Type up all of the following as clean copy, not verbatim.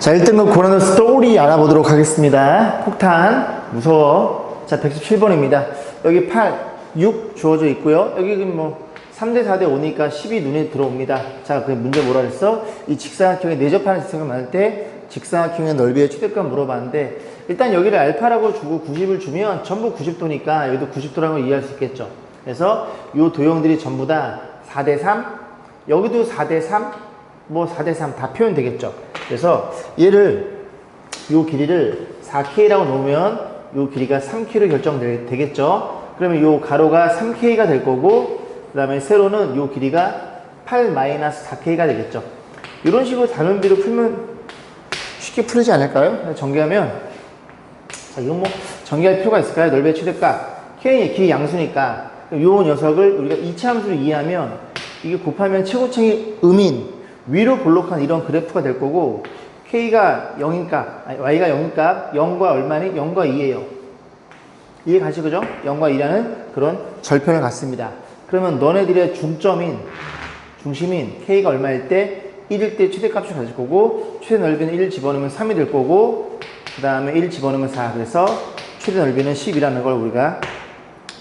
자, 1등급 고난도 스토리 알아보도록 하겠습니다. 폭탄, 무서워. 자, 117번입니다. 여기 8, 6 주어져 있고요. 여기 뭐 3대 4대 5니까 10이 눈에 들어옵니다. 자, 그 문제 뭐라 그랬어? 이 직사각형에 내접하는 직사각을 만들 때 직사각형의 넓이의 최대값 물어봤는데, 일단 여기를 알파라고 주고 90을 주면 전부 90도니까 여기도 90도라는 걸 이해할 수 있겠죠. 그래서 이 도형들이 전부 다 4대 3, 여기도 4대 3, 뭐 4대 3 다 표현되겠죠. 그래서 얘를, 요 길이를 4K라고 놓으면 요 길이가 3K로 결정되겠죠. 그러면 요 가로가 3K가 될 거고, 그 다음에 세로는 요 길이가 8-4K가 되겠죠. 이런 식으로 단원비로 풀면 쉽게 풀리지 않을까요? 전개하면, 자, 이건 뭐 전개할 필요가 있을까요? 넓이의 최대값. K의 길이 양수니까 요 녀석을 우리가 이차함수로 이해하면 이게 곱하면 최고층이 음인, 위로 볼록한 이런 그래프가 될 거고, K가 0인 값, 아니, Y가 0인 값, 0과 얼마니? 0과 2예요. 이해 가시, 그죠? 0과 2라는 그런 절편을 갖습니다. 그러면 너네들의 중심인 K가 얼마일 때? 1일 때 최대값을 가질 거고, 최대 넓이는 1 집어넣으면 3이 될 거고, 그 다음에 1 집어넣으면 4. 그래서 최대 넓이는 10이라는 걸 우리가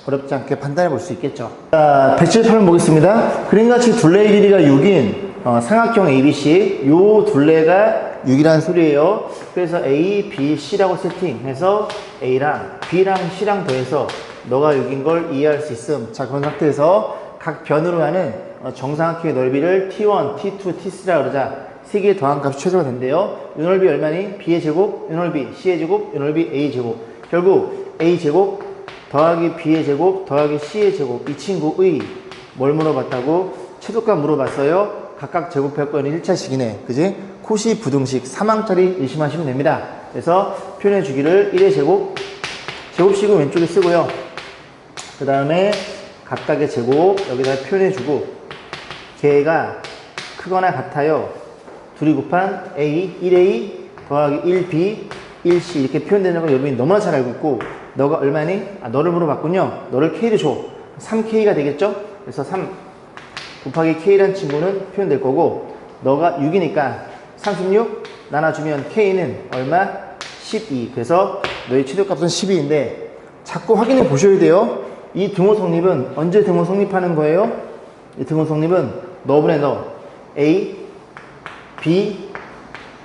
어렵지 않게 판단해 볼 수 있겠죠. 자, 178번 보겠습니다. 그림같이 둘레의 길이가 6인 삼각형 ABC, 요 둘레가 6이라는 소리예요. 그래서 A, B, C라고 세팅해서 A랑 B랑 C랑 더해서 너가 6인 걸 이해할 수 있음. 자, 그런 상태에서 각 변으로 하는 정사각형의 넓이를 T1, T2, T3라고 그러자. 세 개의 더한 값이 최소가 된대요. 요 넓이 얼마니? B의 제곱, 요 넓이 C의 제곱, 요 넓이 A의 제곱. 결국 A 제곱 더하기 B의 제곱 더하기 C의 제곱. 이 친구의 뭘 물어봤다고? 최소값 물어봤어요. 각각 제곱할 거는 1차식이네. 그지? 코시 부등식 3항짜리 일심하시면 됩니다. 그래서 표현해 주기를 1의 제곱, 제곱식은 왼쪽에 쓰고요. 그 다음에 각각의 제곱 여기다 표현해 주고, 걔가 크거나 같아요. 둘이 곱한 A, 1A 더하기 1B, 1C 이렇게 표현되는 거 여러분이 너무나 잘 알고 있고, 너가 얼마니? 아, 너를 물어봤군요. 너를 K를 줘. 3K가 되겠죠? 그래서 3 곱하기 K라는 친구는 표현될 거고, 너가 6이니까 36 나눠주면 K는 얼마? 12. 그래서 너의 최대값은 12인데 자꾸 확인해 보셔야 돼요. 이 등호 성립은 언제 등호 성립하는 거예요? 이 등호 성립은 너분의 너 A, B,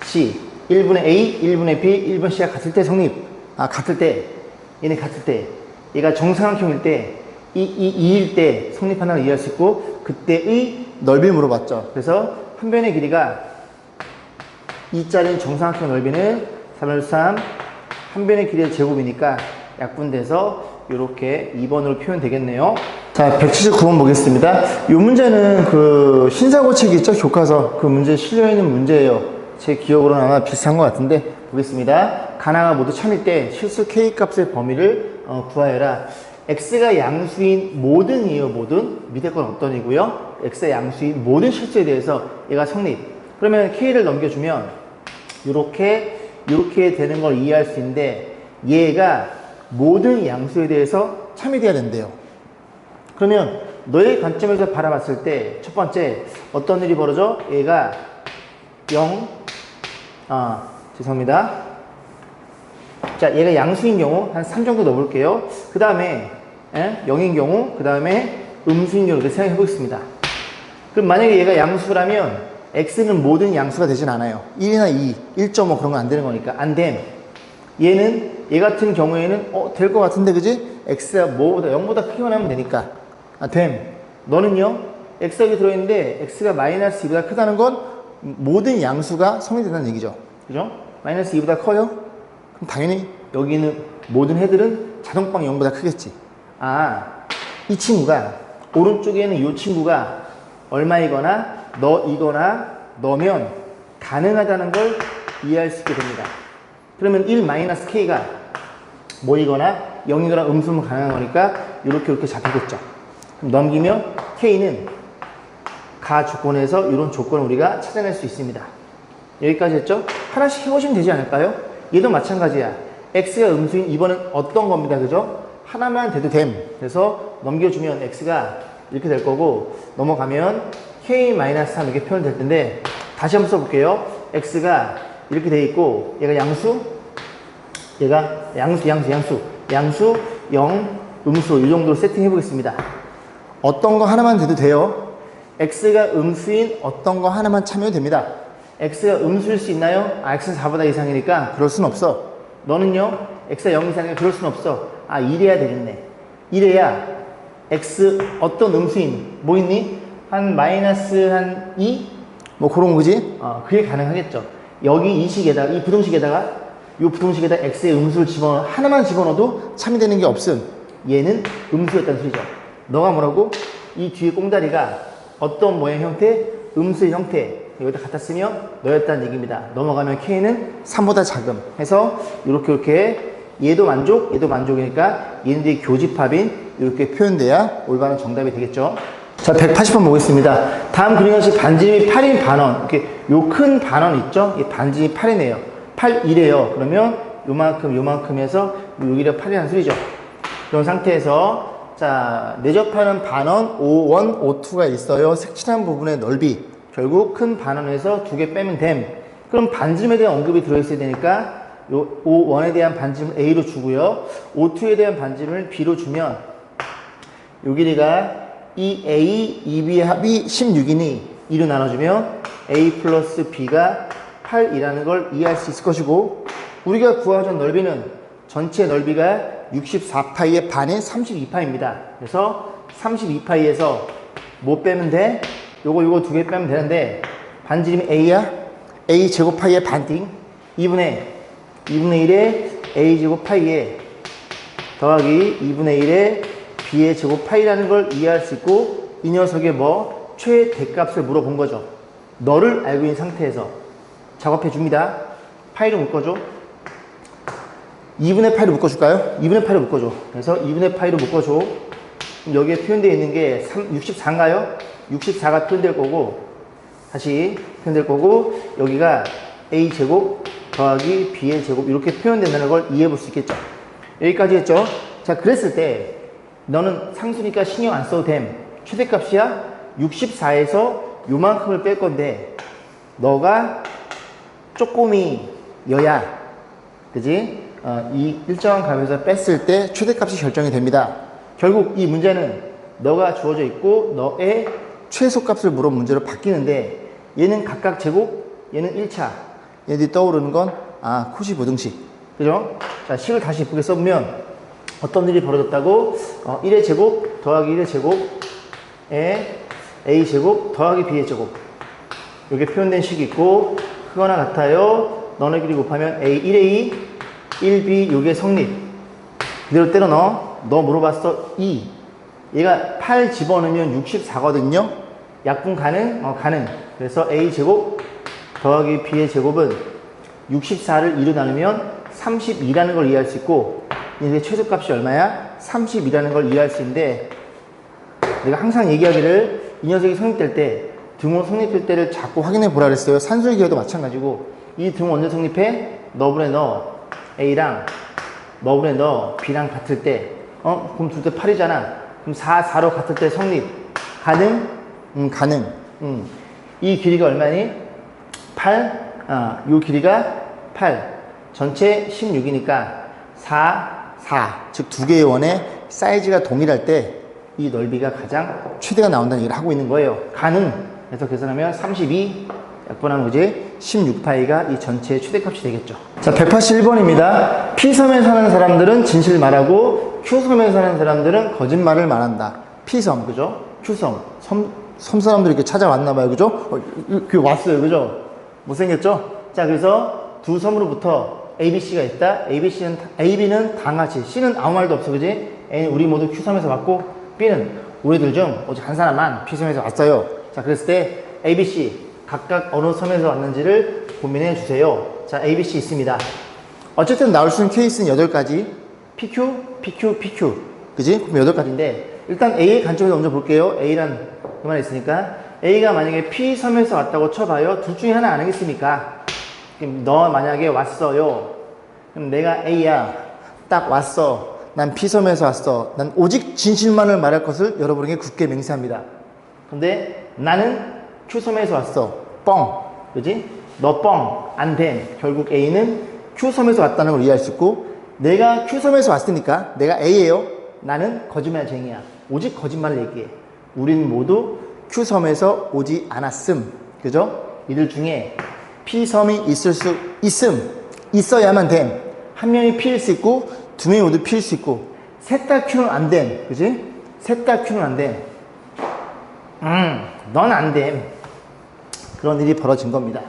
C 1분의 A, 1분의 B, 1분의 C가 같을 때 성립. 아, 같을 때, 얘네 같을 때, 얘가 정사각형일 때, 2일 때 성립한다는 걸 이해할 수 있고, 그때의 넓이를 물어봤죠. 그래서 한 변의 길이가 2짜리인 정사각형 넓이는 3x3, 한 변의 길이의 제곱이니까 약분돼서 이렇게 2번으로 표현되겠네요. 자, 179번 보겠습니다. 이 문제는 그 신사고 책 있죠? 교과서. 그 문제에 실려있는 문제예요. 제 기억으로는 아마 비슷한 것 같은데 보겠습니다. 가나가 모두 참일 때 실수 K값의 범위를 구하여라. X가 양수인 모든이에요. 모든. 밑에 건 어떤이고요. X가 양수인 모든 실수에 대해서 얘가 성립. 그러면 K를 넘겨주면 이렇게 되는 걸 이해할 수 있는데, 얘가 모든 양수에 대해서 참이 돼야 된대요. 그러면 너의 관점에서 바라봤을 때 첫 번째 어떤 일이 벌어져? 얘가 0, 죄송합니다. 자, 얘가 양수인 경우 한 3 정도 넣어볼게요. 그 다음에 0인 경우, 그 다음에 음수인 경우 이렇게 생각해 보겠습니다. 그럼 만약에 얘가 양수라면 x는 모든 양수가 되진 않아요. 1이나 2, 1.5 그런 건 안 되는 거니까 안 됨. 얘 같은 경우에는 될 것 같은데, 그지? x가 뭐보다 0보다 크기만 하면 되니까 됨. 너는요, x가 여기 들어있는데 x가 마이너스 2보다 크다는 건 모든 양수가 성립된다는 얘기죠. 그죠? 마이너스 2보다 커요? 그럼 당연히 여기 있는 모든 해들은 자동방 0보다 크겠지. 이 친구가, 오른쪽에는 이 친구가 얼마이거나 너이거나 너면 가능하다는 걸 이해할 수 있게 됩니다. 그러면 1-K가 뭐이거나 0이거나 음수면 가능한 거니까 이렇게 잡히겠죠. 그럼 넘기면 K는 가 조건에서 이런 조건을 우리가 찾아낼 수 있습니다. 여기까지 했죠? 하나씩 해보시면 되지 않을까요? 얘도 마찬가지야. X가 음수인 2번은 어떤 겁니다. 그죠? 하나만 돼도 됨. 그래서 넘겨주면 X가 이렇게 될 거고, 넘어가면 K-3 이렇게 표현될 텐데, 다시 한번 써볼게요. X가 이렇게 돼 있고, 얘가 양수, 얘가 양수, 0, 음수, 이 정도로 세팅해 보겠습니다. 어떤 거 하나만 돼도 돼요. x가 음수인 어떤 거 하나만 참여도 됩니다. x가 음수일 수 있나요? x는 4보다 이상이니까 그럴 순 없어. 너는요? x가 0 이상이니까 그럴 순 없어. 이래야 되겠네. 이래야 x 어떤 음수인 뭐 있니? 한 마이너스 한 2? 뭐 그런 거지? 그게 가능하겠죠. 여기 이 식에다가, 이 부등식에다가 x의 음수를 하나만 집어넣어도 참여되는 게 없음. 얘는 음수였다는 소리죠. 너가 뭐라고? 이 뒤에 꽁다리가 어떤 모양 형태? 음수의 형태. 여기다 갖다 쓰면 너였다는 얘기입니다. 넘어가면 k는 3보다 작음 해서 이렇게 얘도 만족, 얘도 만족이니까 얘네들이 교집합인 이렇게 표현돼야 올바른 정답이 되겠죠. 자, 180번 보겠습니다. 다음 그림 형식 반지름이 8인 반원. 이렇게 요 큰 반원 있죠? 이 반지름이 8이네요. 8이래요. 그러면 요만큼 해서 여기가 8이라는 소리죠. 그런 상태에서 자, 내접하는 반원 O1, O2가 있어요. 색칠한 부분의 넓이. 결국 큰 반원에서 2개 빼면 됨. 그럼 반지름에 대한 언급이 들어있어야 되니까 요 O1에 대한 반지름을 A로 주고요. O2에 대한 반지름을 B로 주면 요 길이가 이 A, 2B 합이 16이니 2로 나눠주면 A 플러스 B가 8이라는 걸 이해할 수 있을 것이고, 우리가 구하던 넓이는 전체 넓이가 64파이의 반인 32파입니다. 그래서 32파이에서 뭐 빼면 돼? 요거 2개 빼면 되는데, 반지름이 A야? A 제곱 파이의 반띵 2분의 1의 A 제곱 파이에 더하기 2분의 1의 B의 제곱 파이라는 걸 이해할 수 있고, 이 녀석의 뭐 최대값을 물어본 거죠. 너를 알고 있는 상태에서 작업해 줍니다. 파이로 묶어줘. 2분의 파이로 묶어줄까요? 2분의 파이로 묶어줘. 그래서 2분의 파이로 묶어줘. 그럼 여기에 표현되어 있는 게 64인가요? 64가 표현될 거고, 다시 표현될 거고, 여기가 A제곱 더하기 B의 제곱 이렇게 표현된다는 걸 이해해 볼 수 있겠죠. 여기까지 했죠. 자, 그랬을 때 너는 상수니까 신경 안 써도 됨. 최대값이야 64에서 요만큼을 뺄 건데, 너가 쪼꼬미 여야, 그지? 이 일정한 값에서 뺐을 때 최대값이 결정이 됩니다. 결국 이 문제는 너가 주어져 있고 너의 최소값을 물어 문제로 바뀌는데, 얘는 각각 제곱, 얘는 1차. 얘들이 떠오르는 건 코시 부등식. 그죠? 자, 식을 다시 예쁘게 써보면 어떤 일이 벌어졌다고? 1의 제곱 더하기 1의 제곱에 A 제곱 더하기 B의 제곱. 이렇게 표현된 식이 있고, 크거나 같아요. 너네 길이 곱하면 A 1A 1B 요게 성립. 그대로 때려 넣어. 너 물어봤어 2. 얘가 8 집어넣으면 64거든요. 약분 가능? 가능. 그래서 A 제곱 더하기 B의 제곱은 64를 2로 나누면 32라는 걸 이해할 수 있고, 얘의 최소값이 얼마야? 32라는 걸 이해할 수 있는데, 내가 항상 얘기하기를 이 녀석이 성립될 때, 등호 성립될 때를 자꾸 확인해 보라 그랬어요. 산술 기호도 마찬가지고, 이 등호 언제 성립해? 너분의 너 A랑 너분의 너 B랑 같을 때, 그럼 둘 다 8이잖아. 그럼 4로 같을 때 성립. 가능? 가능. 이 길이가 얼마니? 8? 요 길이가 8. 전체 16이니까 4. 즉 두 개의 원의 사이즈가 동일할 때 이 넓이가 가장 최대가 나온다는 얘기를 하고 있는 거예요. 가능. 그래서 계산하면 32 약분하면 뭐지? 16파이가 이 전체의 최대값이 되겠죠. 자, 181번입니다. P섬에 사는 사람들은 진실 말하고 Q섬에 사는 사람들은 거짓말을 말한다. P섬, 그죠? Q섬. 섬 사람들이 이렇게 찾아왔나봐요. 그죠? 왔어요. 그죠? 못생겼죠? 자, 그래서 두 섬으로부터 ABC가 있다. AB는 다 같이. C는 아무 말도 없어. 그지? A는 우리 모두 Q섬에서 왔고, B는 우리들 중 오직 한 사람만 P섬에서 왔어요. 자, 그랬을 때 ABC 각각 어느 섬에서 왔는지를 고민해 주세요. 자, ABC 있습니다. 어쨌든 나올 수 있는 케이스는 8가지. PQ. 그지? 그럼 8가지인데, 일단 A의 관점에서 먼저 볼게요. A란 그 말이 있으니까. A가 만약에 P섬에서 왔다고 쳐봐요. 둘 중에 하나 아니겠습니까? 그럼 너 만약에 왔어요. 그럼 내가 A야. 딱 왔어. 난 P섬에서 왔어. 난 오직 진실만을 말할 것을 여러분에게 굳게 맹세합니다. 근데 나는 Q섬에서 왔어. 뻥. 그지? 너 뻥, 안 됨. 결국 A는 Q섬에서 왔다는 걸 이해할 수 있고, 내가 Q섬에서 왔으니까 내가 A예요. 나는 거짓말쟁이야. 오직 거짓말을 얘기해. 우린 모두 Q섬에서 오지 않았음. 그죠? 이들 중에 P섬이 있을 수 있어야만 됨. 한 명이 P일 수 있고, 두 명이 모두 P일 수 있고, 셋 다 Q는 안 됨. 그지? 셋 다 Q는 안 됨. 넌 안 됨. 그런 일이 벌어진 겁니다.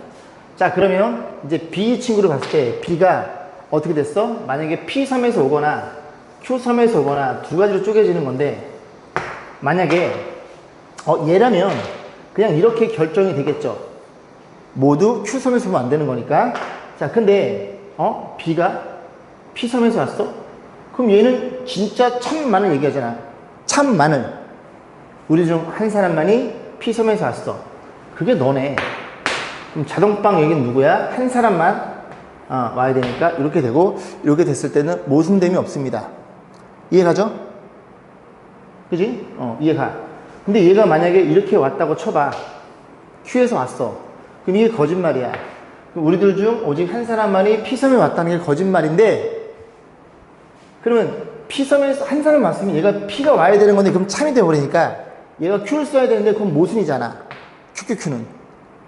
자, 그러면 이제 B 친구를 봤을 때 B가 어떻게 됐어? 만약에 P섬에서 오거나 Q섬에서 오거나 두 가지로 쪼개지는 건데, 만약에 얘라면 그냥 이렇게 결정이 되겠죠. 모두 Q섬에서 오면 안 되는 거니까. 자, 근데 B가 P섬에서 왔어? 그럼 얘는 진짜 참만을 얘기하잖아. 참만을. 우리 중 한 사람만이 P섬에서 왔어. 그게 너네. 그럼 자동빵 얘기는 누구야? 한 사람만 와야 되니까 이렇게 되고, 이렇게 됐을 때는 모순됨이 없습니다. 이해가죠? 그지? 이해가. 근데 얘가 만약에 이렇게 왔다고 쳐봐. Q에서 왔어. 그럼 이게 거짓말이야. 그럼 우리들 중 오직 한 사람만이 P섬에 왔다는 게 거짓말인데, 그러면 P섬에서 한 사람 왔으면 얘가 P가 와야 되는 건데, 그럼 참이 돼버리니까 얘가 Q를 써야 되는데 그건 모순이잖아. QQQ는.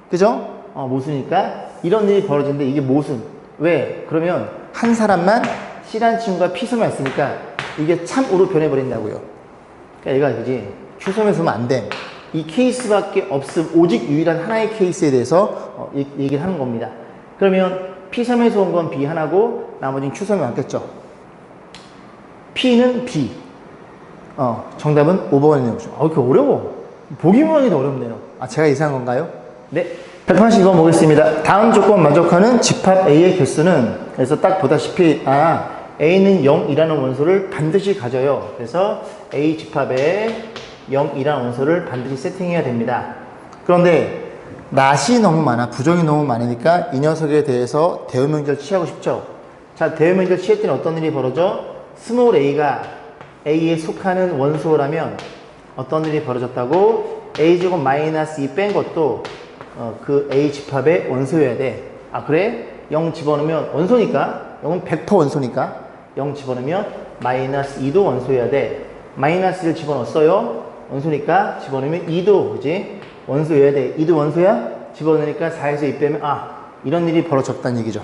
그죠? 모순이니까 이런 일이 벌어지는데 이게 모순. 왜? 그러면 한 사람만 C라는 친구가 P섬에 왔으니까 이게 참으로 변해버린다고요. 그러니까 얘가 그지? Q섬에서 오면 안 돼. 이 케이스밖에 없음. 오직 유일한 하나의 케이스에 대해서 얘기를 하는 겁니다. 그러면 P섬에서 온 건 B 하나고 나머지는 Q섬에 왔겠죠. P는 B. 정답은 5번이네요. 이렇게 어려워. 보기만 하기도 어렵네요. 제가 이상한 건가요? 네. 182번 보겠습니다. 다음 조건 만족하는 집합 A의 개수는, 그래서 딱 보다시피, A는 0이라는 원소를 반드시 가져요. 그래서 A 집합에 0이라는 원소를 반드시 세팅해야 됩니다. 그런데, 낫이 너무 많아. 부정이 너무 많으니까 이 녀석에 대해서 대우명절 취하고 싶죠? 자, 대우명절 취했더니 어떤 일이 벌어져? 스몰 a가 A에 속하는 원소라면 어떤 일이 벌어졌다고? A제곱 마이너스 2 뺀 것도 그 A 집합의 원소여야 돼. 그래? 0 집어넣으면 원소니까, 0은 100% 원소니까 0 집어넣으면 마이너스 2도 원소여야 돼. 마이너스 1 집어넣었어요. 원소니까 집어넣으면 2도, 그지? 원소여야 돼. 2도 원소야? 집어넣으니까 4에서 2 빼면 이런 일이 벌어졌다는 얘기죠.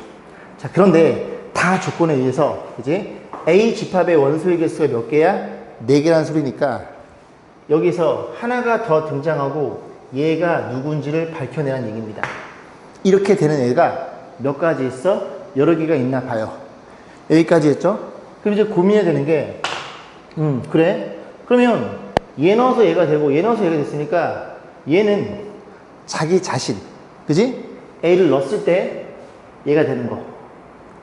자, 그런데 다 조건에 의해서, 그지? A 집합의 원소의 개수가 몇 개야? 4개라는 소리니까 여기서 하나가 더 등장하고 얘가 누군지를 밝혀내라는 얘기입니다. 이렇게 되는 애가 몇 가지 있어? 여러 개가 있나 봐요. 여기까지 했죠? 그럼 이제 고민해야 되는 게, 그래? 그러면 얘 넣어서 얘가 되고 얘 넣어서 얘가 됐으니까 얘는 자기 자신, 그지? A를 넣었을 때 얘가 되는 거.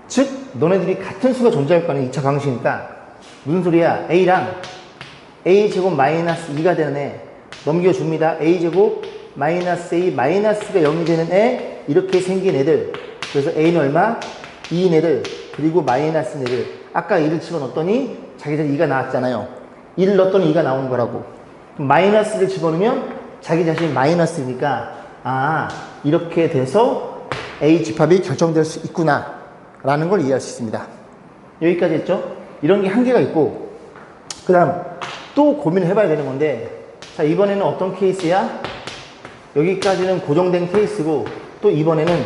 즉, 너네들이 같은 수가 존재할 거 아니야. 2차 방식이니까. 무슨 소리야? A랑 A제곱 마이너스 2가 되는 애 넘겨줍니다. A제곱 마이너스 A 마이너스가 0이 되는 애, 이렇게 생긴 애들. 그래서 A는 얼마? 2인 애들, 그리고 마이너스 애들. 아까 2를 집어넣었더니 자기들 2가 나왔잖아요. 1을 넣었더니 2가 나온 거라고. 그럼 마이너스를 집어넣으면 자기 자신이 마이너스니까 이렇게 돼서 A 집합이 결정될 수 있구나 라는 걸 이해할 수 있습니다. 여기까지 했죠? 이런 게 한계가 있고, 그 다음 또 고민을 해봐야 되는 건데, 자, 이번에는 어떤 케이스야? 여기까지는 고정된 케이스고, 또 이번에는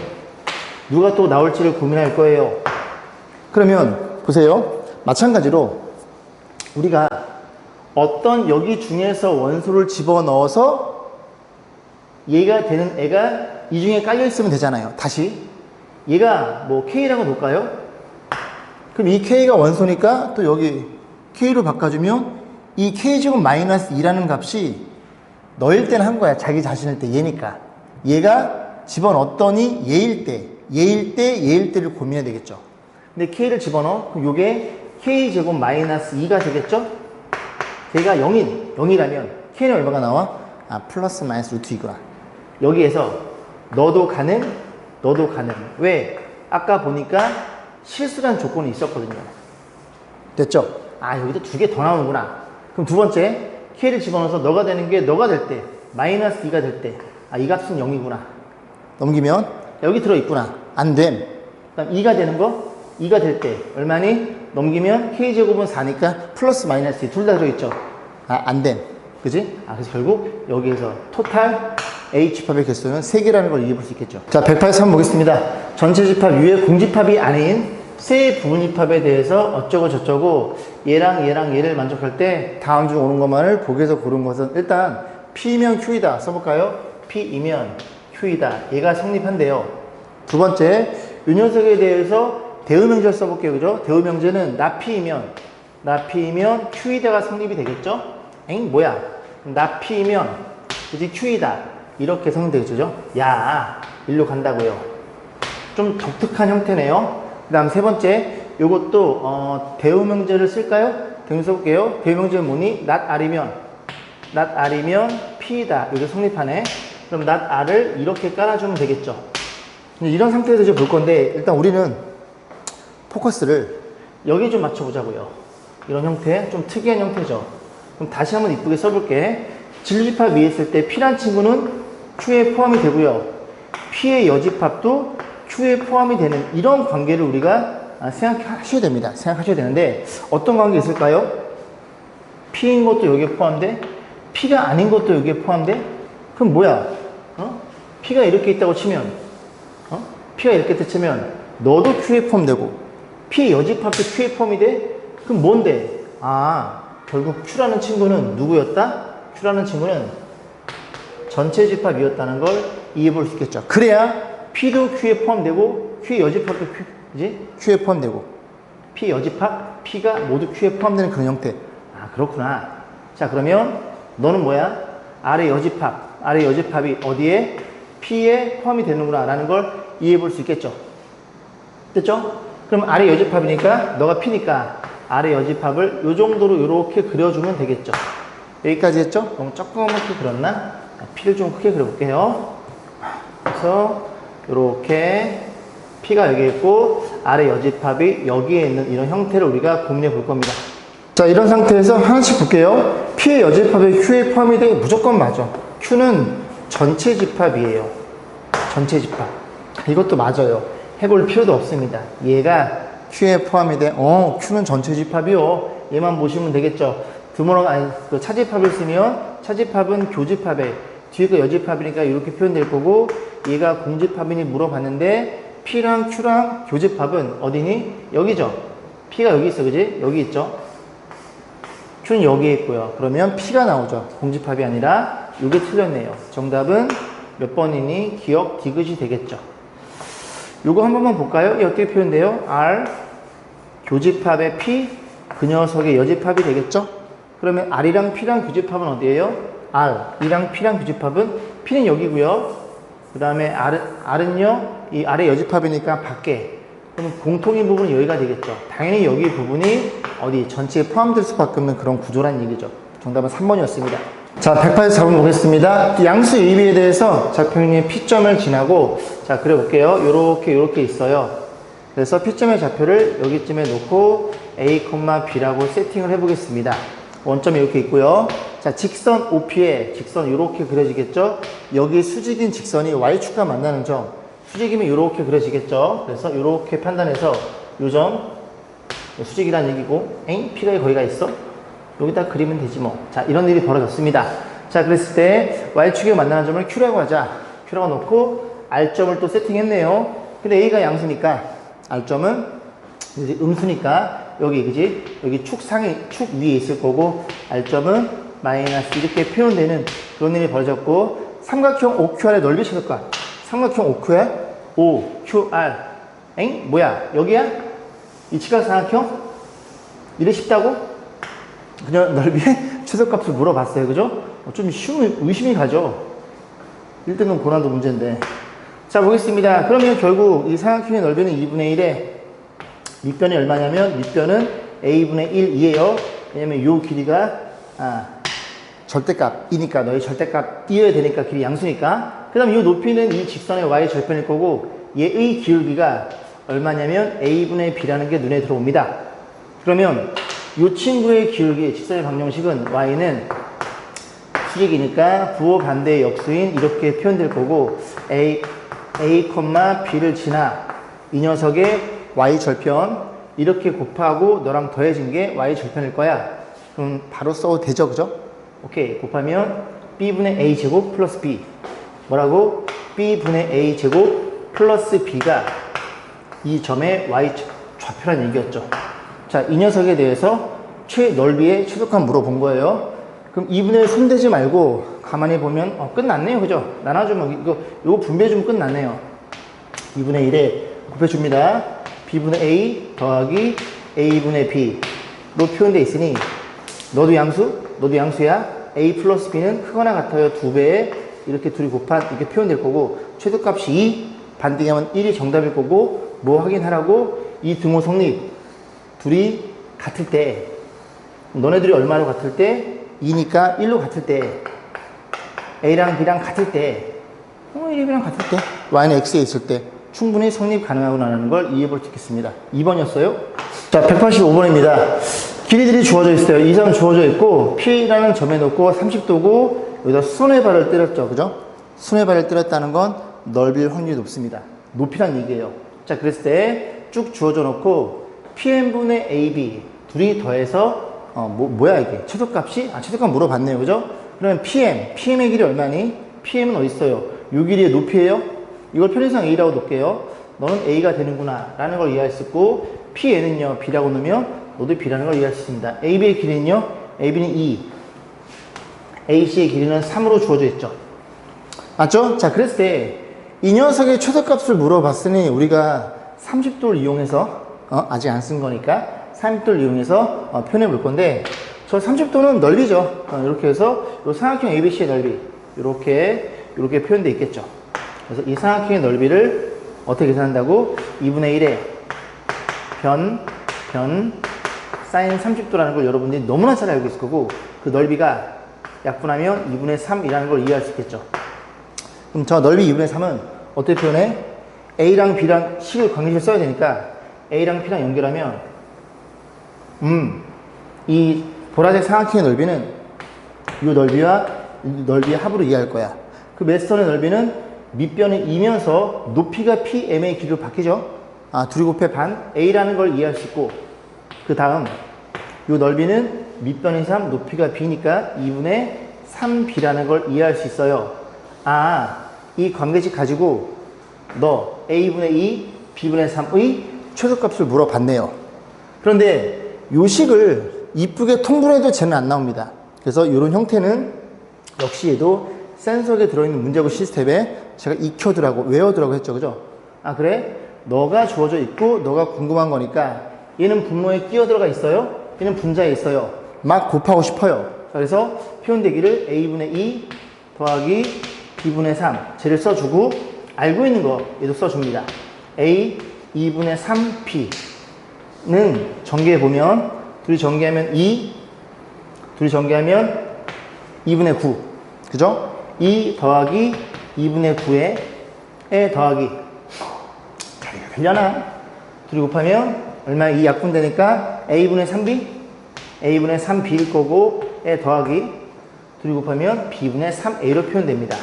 누가 또 나올지를 고민할 거예요. 그러면 보세요. 마찬가지로 우리가 어떤 여기 중에서 원소를 집어넣어서 얘가 되는 애가 이 중에 깔려 있으면 되잖아요. 다시 얘가 뭐 K라고 볼까요? 그럼 이 K가 원소니까 또 여기 K로 바꿔주면 이 K제곱 마이너스 2라는 값이 너일 때는 한 거야. 자기 자신일 때 얘니까. 얘가 집어넣었더니 얘일 때를 고민해야 되겠죠. 근데 K를 집어넣어. 그럼 요게 K제곱 마이너스 2가 되겠죠? 걔가 0이라면 K는 얼마가 나와? 플러스 마이너스 루트 2구나. 여기에서 너도 가능. 왜? 아까 보니까 실수란 조건이 있었거든요. 됐죠? 여기도 2개 더 나오는구나. 그럼 두 번째, K를 집어넣어서 너가 되는 게 너가 될 때, 마이너스 2가 될 때, 이 값은 0이구나. 넘기면, 여기 들어있구나. 안 됨. 그다음 2가 되는 거? 2가 될 때 얼마니? 넘기면 k제곱은 4니까 플러스 마이너스 둘 다 들어있죠. 안 됨. 그지? 그래서 결국 여기에서 토탈 H집합의 개수는 3개라는 걸 이해해 볼 수 있겠죠. 자, 183 보겠습니다. 전체 집합 위에 공집합이 아닌 세 부분집합에 대해서 어쩌고 저쩌고 얘랑 얘를 만족할 때 다음 중 오는 것만을 보기에서 고른 것은 일단 P이면 Q이다 써볼까요? P이면 Q이다. 얘가 성립한대요. 두 번째, 이 녀석에 대해서 대의명제를 써볼게요. 그죠? 대의명제는 나 P이면 Q이다가 성립이 되겠죠? 뭐야? 나 P이면 그지? Q이다. 이렇게 성립되겠죠? 야, 일로 간다고요. 좀 독특한 형태네요. 그 다음 세 번째, 요것도 대의명제를 쓸까요? 대의명제 써볼게요. 대의명제는 뭐니? not R이면 P이다. 이게 성립하네. 그럼 not R을 이렇게 깔아주면 되겠죠. 이런 상태에서 이제 볼 건데, 일단 우리는 포커스를 여기 좀 맞춰보자고요. 이런 형태, 좀 특이한 형태죠. 그럼 다시 한번 이쁘게 써볼게. 진리집합 위에 있을 때 P란 친구는 Q에 포함이 되고요. P의 여집합도 Q에 포함이 되는 이런 관계를 우리가 생각하셔야 됩니다. 생각하셔야 되는데 어떤 관계 있을까요? P인 것도 여기에 포함돼? P가 아닌 것도 여기에 포함돼? 그럼 뭐야? P가 이렇게 있다고 치면 P가 이렇게 치면 너도 Q에 포함되고 P의 여집합도 Q에 포함이 돼? 그럼 뭔데? 결국 Q라는 친구는 누구였다? Q라는 친구는 전체 집합이었다는 걸 이해해 볼 수 있겠죠. 그래야 P도 Q에 포함되고 Q의 여집합도 Q에 포함되고 P 여집합, P가 모두 Q에 포함되는 그런 형태. 그렇구나. 자, 그러면 너는 뭐야? R의 여집합이 어디에? P에 포함이 되는구나 라는 걸 이해해 볼 수 있겠죠. 됐죠? 그럼 R의 여집합이니까 너가 P니까 R의 여집합을 요 정도로 이렇게 그려주면 되겠죠. 여기까지 했죠? 너무 조그맣게 그렸나? P를 좀 크게 그려볼게요. 그래서 이렇게 P가 여기 있고 R의 여집합이 여기에 있는 이런 형태를 우리가 고민해 볼 겁니다. 자, 이런 상태에서 하나씩 볼게요. P의 여집합이 Q에 포함이 되게 무조건 맞아. Q는 전체 집합이에요. 전체 집합. 이것도 맞아요. 해볼 필요도 없습니다. 얘가 Q에 포함이 돼. Q는 전체 집합이요. 얘만 보시면 되겠죠. 그 차집합을 쓰면 차집합은 교집합에 뒤에 거 여집합이니까 이렇게 표현될 거고 얘가 공집합이니 물어봤는데 P랑 Q랑 교집합은 어디니? 여기죠. P가 여기 있어. 그지? 여기 있죠. Q는 여기에 있고요. 그러면 P가 나오죠. 공집합이 아니라 이게 틀렸네요. 정답은 몇 번이니? 기억 디귿이 되겠죠. 요거 한 번만 볼까요? 이 어떻게 표현돼요? R 교집합의 P 그 녀석의 여집합이 되겠죠? 그러면 R이랑 P랑 교집합은 어디예요? R이랑 P랑 교집합은 P는 여기고요. 그 다음에 R은요, 이 R의 여집합이니까 밖에. 그럼 공통인 부분은 여기가 되겠죠. 당연히 여기 부분이 어디 전체에 포함될 수밖에 없는 그런 구조란 얘기죠. 정답은 3번이었습니다. 자, 184번 보겠습니다. 양수 AB에 대해서 좌표의 P점을 지나고 자, 그려볼게요. 요렇게 있어요. 그래서 P점의 좌표를 여기쯤에 놓고 A, B라고 세팅을 해보겠습니다. 원점이 이렇게 있고요. 자, 직선 OP에 직선 이렇게 그려지겠죠. 여기 수직인 직선이 Y축과 만나는 점, 수직이면 이렇게 그려지겠죠. 그래서 이렇게 판단해서 요 점 수직이란 얘기고, P가 거기가 있어? 여기다 그리면 되지 뭐. 자, 이런 일이 벌어졌습니다. 자, 그랬을 때 Y축에 만나는 점을 Q라고 하자. Q라고 놓고 R점을 또 세팅했네요. 근데 A가 양수니까 R점은 이제 음수니까 여기 그지? 여기 축 위에 있을 거고 R점은 마이너스 이렇게 표현되는 그런 일이 벌어졌고 삼각형 OQR의 넓이 최소값. 삼각형 OQR OQR 뭐야? 여기야? 이 직각삼각형? 이래 쉽다고? 그냥 넓이의 최소값을 물어봤어요. 그죠? 좀 의심이 가죠. 1등급 고난도 문제인데. 자, 보겠습니다. 그러면 결국 이 삼각형의 넓이는 2분의 1에 밑변이 얼마냐면 밑변은 a분의 1이에요. 왜냐면 이 길이가 절대값이니까 너희 절대값 띄어야 되니까 길이 양수니까. 그 다음 이 높이는 이 직선의 y 절편일 거고 얘의 기울기가 얼마냐면 a분의 b라는 게 눈에 들어옵니다. 그러면 이 친구의 기울기 직선의 방정식은 y는 수직이니까 부호 반대의 역수인 이렇게 표현될 거고 A, B를 지나 이 녀석의 y 절편 이렇게 곱하고 너랑 더해진 게 y 절편일 거야. 그럼 바로 써도 되죠, 그죠? 오케이, 곱하면 b분의 a 제곱 플러스 b. 뭐라고? b분의 a 제곱 플러스 b가 이 점의 y 좌표란 얘기였죠. 자, 이 녀석에 대해서 넓이의 최소값 물어본 거예요. 그럼 2분의 손대지 말고 가만히 보면 끝났네요, 그죠? 나눠주면 이거 분배해주면 끝났네요. 2분의 1에 곱해줍니다. b분의 a 더하기 a분의 b로 표현되어 있으니 너도 양수야. a 플러스 b는 크거나 같아요. 2배에 이렇게 둘이 곱한 이렇게 표현될 거고 최소값이 2, 반대기 하면 1이 정답일 거고 뭐 확인하라고? 이 등호 성립 둘이 같을 때 너네들이 얼마로 같을 때? 2니까 1로 같을 때 a랑 b랑 같을 때 1이랑 같을 때 y는 x에 있을 때 충분히 성립 가능하구나라는 걸 이해해 볼 수 있겠습니다. 2번이었어요. 자, 185번입니다. 길이들이 주어져 있어요. 2, 3 주어져 있고 P라는 점에 놓고 30도고 여기다 수선의 발을 때렸죠. 그죠? 수선의 발을 때렸다는 건 넓이일 확률이 높습니다. 높이란 얘기예요. 자, 그랬을 때 쭉 주어져 놓고 PM분의 AB 둘이 더해서 뭐야 이게? 최소값이? 최소값 물어봤네요. 그죠? 그러면 PM의 길이 얼마니? PM은 어디 있어요? 요 길이의 높이예요? 이걸 편의상 A라고 놓을게요. 너는 A가 되는구나 라는 걸 이해할 수 있고 PN은요 B라고 놓으면 너도 B라는 걸 이해할 수 있습니다. AB의 길이는요 AB는 2 AC의 길이는 3으로 주어져 있죠. 맞죠? 자, 그랬을 때 이 녀석의 최소값을 물어봤으니 우리가 30도를 이용해서 아직 안 쓴 거니까 30도를 이용해서 표현해 볼 건데 저 30도는 넓이죠. 이렇게 해서 이 삼각형 ABC의 넓이 이렇게 표현되어 있겠죠. 그래서 이 삼각형의 넓이를 어떻게 계산한다고? 2분의 1에 변 사인 30도라는 걸 여러분들이 너무나 잘 알고 있을 거고 그 넓이가 약분하면 2분의 3이라는 걸 이해할 수 있겠죠. 그럼 저 넓이 2분의 3은 어떻게 표현해? A랑 B랑 식을 관계식을 써야 되니까 A랑 B랑 연결하면 이 보라색 삼각형의 넓이는 이 넓이와 이 넓이의 합으로 이해할 거야. 그 메스턴의 넓이는 밑변이 2면서 높이가 PM의 길이로 바뀌죠. 둘이 곱해 반 A라는 걸 이해할 수 있고 그 다음 이 넓이는 밑변이 3 높이가 B니까 2분의 3B라는 걸 이해할 수 있어요. 이 관계식 가지고 너 A분의 2 B분의 3의 최소값을 물어봤네요. 그런데 요 식을 이쁘게 통분해도 쟤는 안 나옵니다. 그래서 이런 형태는 역시 얘도 센서에 들어있는 문제고 시스템에 제가 익혀두라고 외워두라고 했죠. 그죠? 그래? 너가 주어져 있고 너가 궁금한 거니까 얘는 분모에 끼어 들어가 있어요. 얘는 분자에 있어요. 막 곱하고 싶어요. 그래서 표현되기를 A분의 2 더하기 B분의 3 쟤를 써주고 알고 있는 거 얘도 써줍니다. A 2분의 3P는 전개해보면 둘이 전개하면 2 둘이 전개하면 2분의 9 그죠? 2 더하기 2분의 9에 더하기 자리가 되려나? 둘이 곱하면 얼마? 2 약분되니까 A분의 3B A분의 3B일 거고 에 더하기 둘이 곱하면 B분의 3A로 표현됩니다.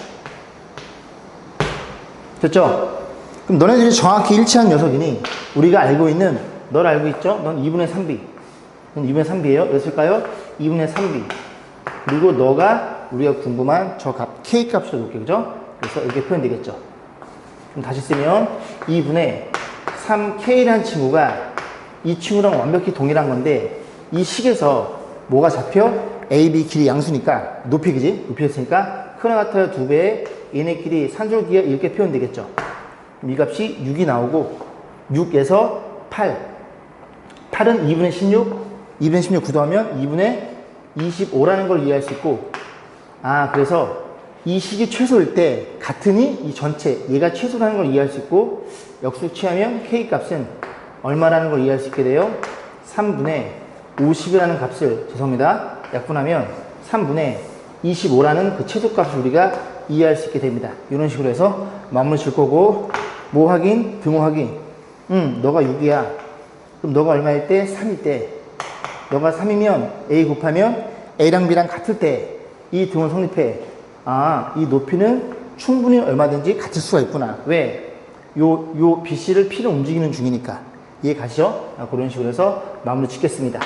됐죠? 그럼 너네들이 정확히 일치한 녀석이니 우리가 알고 있는 널 알고 있죠? 넌 2분의 3B 넌 2분의 3B예요? 몇일까요? 2분의 3B 그리고 너가 우리가 궁금한 저 값 K 값을 놓을게 그죠? 그래서 이렇게 표현되겠죠. 그럼 다시 쓰면 2분의 3K라는 친구가 이 친구랑 완벽히 동일한 건데 이 식에서 뭐가 잡혀? AB 길이 양수니까 높이 그지? 높이 했으니까 크나 같아요 2배에 얘네끼리 산술기가 이렇게 표현되겠죠. 이 값이 6이 나오고 6에서 8 8은 2분의 16 2분의 16 구도하면 2분의 25라는 걸 이해할 수 있고 그래서 이 식이 최소일 때 같으니 이 전체 얘가 최소라는 걸 이해할 수 있고 역수 취하면 K 값은 얼마라는 걸 이해할 수 있게 돼요. 3분의 50이라는 값을 죄송합니다. 약분하면 3분의 25라는 그 최소값을 우리가 이해할 수 있게 됩니다. 이런 식으로 해서 마무리 줄 거고 뭐 확인? 등호 확인. 너가 6이야. 그럼 너가 얼마일 때? 3일 때. 너가 3이면 A 곱하면 A랑 B랑 같을 때 이 등호 성립해. 이 높이는 충분히 얼마든지 같을 수가 있구나. 왜? 요 BC를 P는 움직이는 중이니까. 이해 가시죠? 그런 식으로 해서 마무리 짓겠습니다.